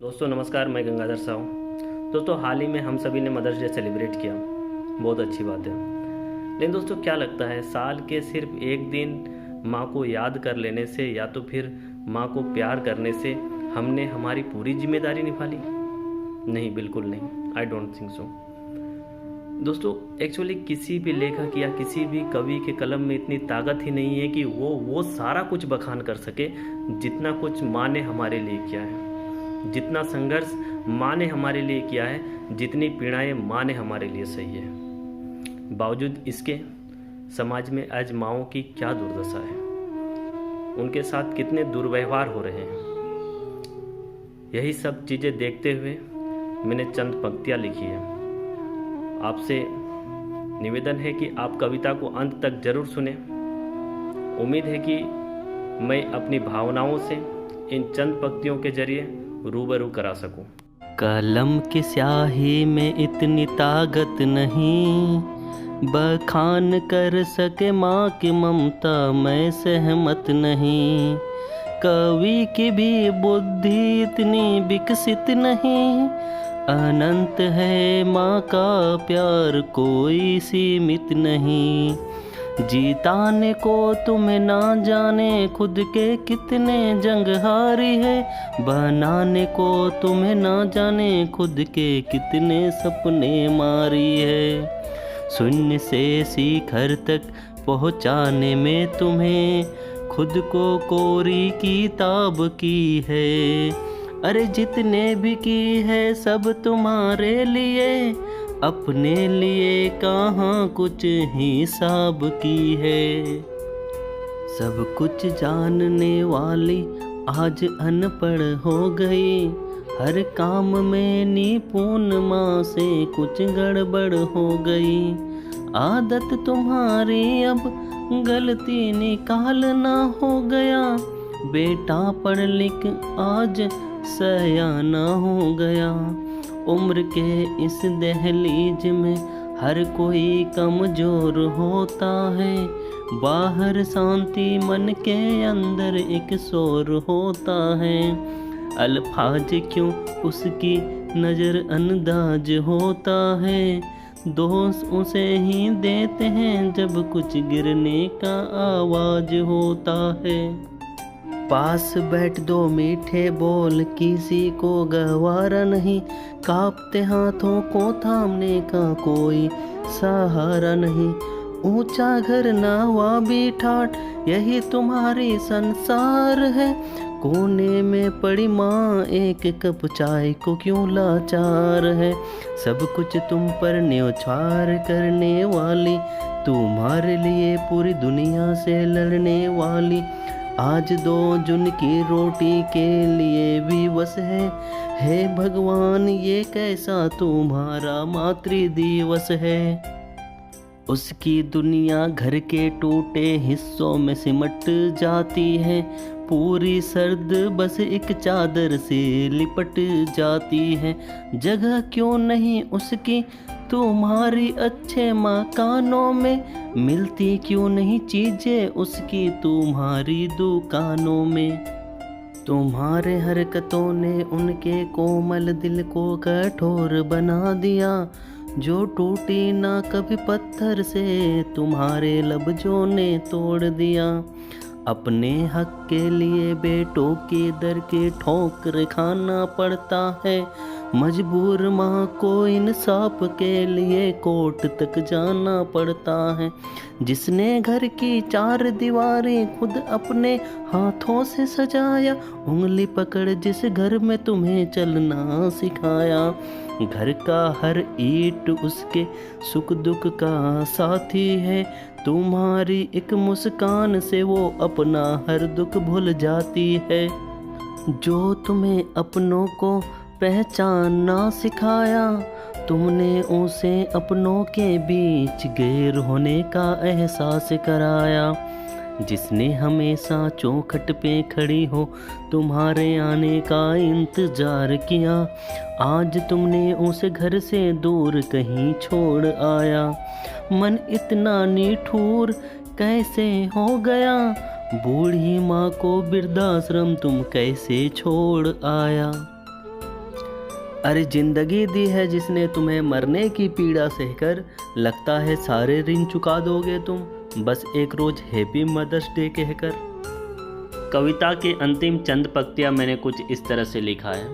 दोस्तों नमस्कार, मैं गंगाधर साहू। दोस्तों हाल ही में हम सभी ने मदर्स डे सेलिब्रेट किया। बहुत अच्छी बात है। लेकिन दोस्तों क्या लगता है, साल के सिर्फ एक दिन माँ को याद कर लेने से या तो फिर माँ को प्यार करने से हमने हमारी पूरी जिम्मेदारी निभा ली? नहीं, बिल्कुल नहीं। I don't think so. दोस्तों एक्चुअली किसी भी लेखक या किसी भी कवि के कलम में इतनी ताकत ही नहीं है कि वो सारा कुछ बखान कर सके जितना कुछ माँ ने हमारे लिए किया है, जितना संघर्ष माँ ने हमारे लिए किया है, जितनी पीड़ाएं माँ ने हमारे लिए सही है। बावजूद इसके समाज में आज माँओं की क्या दुर्दशा है, उनके साथ कितने दुर्व्यवहार हो रहे हैं। यही सब चीज़ें देखते हुए मैंने चंद पंक्तियाँ लिखी हैं। आपसे निवेदन है कि आप कविता को अंत तक जरूर सुने। उम्मीद है कि मैं अपनी भावनाओं से इन चंद पंक्तियों के जरिए रूबरू करा सकूं। कलम की स्याही में इतनी ताकत नहीं, बखान कर सके माँ की ममता मैं सहमत नहीं। कवि की भी बुद्धि इतनी विकसित नहीं, अनंत है माँ का प्यार कोई सीमित नहीं। जीताने को तुम्हें ना जाने खुद के कितने जंग हारी है, बनाने को तुम्हें ना जाने खुद के कितने सपने मारी है। शून्य से शिखर तक पहुँचाने में तुम्हें खुद को कोरी किताब की है। अरे जितने भी की है सब तुम्हारे लिए, अपने लिए कहाँ कुछ हिसाब की है। सब कुछ जानने वाली आज अनपढ़ हो गई, हर काम में निपुण माँ से कुछ गड़बड़ हो गई। आदत तुम्हारी अब गलती निकालना हो गया, बेटा पढ़ लिख आज सयाना हो गया। उम्र के इस दहलीज में हर कोई कमजोर होता है, बाहर शांति मन के अंदर एक शोर होता है। अल्फाज क्यों उसकी नज़र अंदाज होता है, दोष उसे ही देते हैं जब कुछ गिरने का आवाज होता है। पास बैठ दो मीठे बोल किसी को गवारा नहीं, कांपते हाथों को थामने का कोई सहारा नहीं। ऊंचा घर नावा भी ठाठ यही तुम्हारी संसार है, कोने में पड़ी माँ एक कप चाय को क्यों लाचार है। सब कुछ तुम पर न्योछावर करने वाली, तुम्हारे लिए पूरी दुनिया से लड़ने वाली, आज दो जुन की रोटी के लिए भी बस है। हे भगवान ये कैसा तुम्हारा मातृ दिवस है। उसकी दुनिया घर के टूटे हिस्सों में सिमट जाती है, पूरी सर्द बस एक चादर से लिपट जाती है। जगह क्यों नहीं उसकी तुम्हारी अच्छे मकानों में, मिलती क्यों नहीं चीजें उसकी तुम्हारी दुकानों में। तुम्हारे हरकतों ने उनके कोमल दिल को कठोर बना दिया, जो टूटी ना कभी पत्थर से तुम्हारे लफ्जों ने तोड़ दिया। अपने हक के लिए बेटों के दर के ठोकर खाना पड़ता है, मजबूर माँ को इंसाफ के लिए कोर्ट तक जाना पड़ता है। जिसने घर की चार दीवारें खुद अपने हाथों से सजाया, उंगली पकड़ जिस घर में तुम्हें चलना सिखाया, घर का हर ईंट उसके सुख दुख का साथी है। तुम्हारी एक मुस्कान से वो अपना हर दुख भूल जाती है। जो तुम्हें अपनों को पहचानना सिखाया, तुमने उसे अपनों के बीच गैर होने का एहसास कराया। जिसने हमेशा चौखट पे खड़ी हो तुम्हारे आने का इंतजार किया, आज तुमने उसे घर से दूर कहीं छोड़ आया। मन इतना निठुर कैसे हो गया, बूढ़ी माँ को वृद्धाश्रम तुम कैसे छोड़ आया। अरे जिंदगी दी है जिसने तुम्हें मरने की पीड़ा सहकर, लगता है सारे ऋण चुका दोगे तुम बस एक रोज हैप्पी मदर्स डे कहकर। कविता के अंतिम चंद पंक्तियाँ मैंने कुछ इस तरह से लिखा है।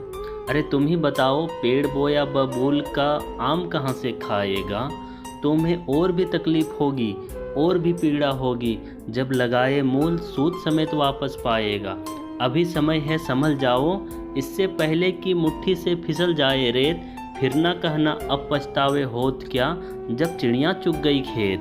अरे तुम ही बताओ, पेड़ बोया बबूल का आम कहाँ से खाएगा। तुम्हें और भी तकलीफ होगी और भी पीड़ा होगी, जब लगाए मूल सूद समेत वापस पाएगा। अभी समय है संभल जाओ, इससे पहले कि मुट्ठी से फिसल जाए रेत। फिर ना कहना अब पछतावे होत क्या, जब चिड़िया चुग गई खेत।